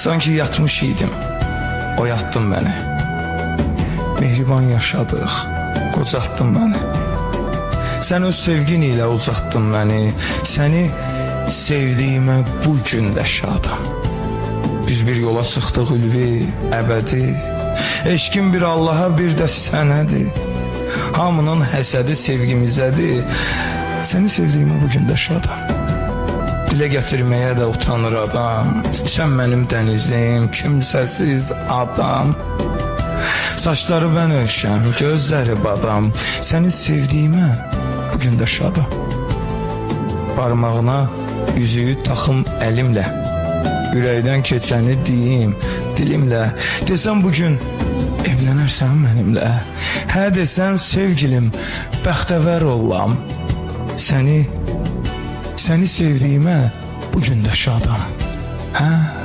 Sanki yatmış idim, oyatdın beni. Mehriban yaşadıq, qocatdın məni. Sən öz sevgin ilə ucatdın məni. Səni sevdiyimə bu gün də şadam. Biz bir yola çıxdıq ülvi, əbədi. Eşqin bir Allaha, bir də sənədir. Hamının həsədi sevgimizədir. Səni sevdiyimə bu gün də şadam. Dilə gətirməyə də utanır adam. Sən mənim dənizim, kimsəsiz adam. Saçları bənövşəm, gözləri badam. Səni sevdiyimə bu gün də şadam. Barmağına yüzüyü taxım əlimlə. Ürəkdən keçəni deyim dilimlə. Desəm bugün evlənərsən mənimlə. Hə desən sevgilim, bəxtəvər olam. Səni sevdiyimə bu gün də şadam. Hə?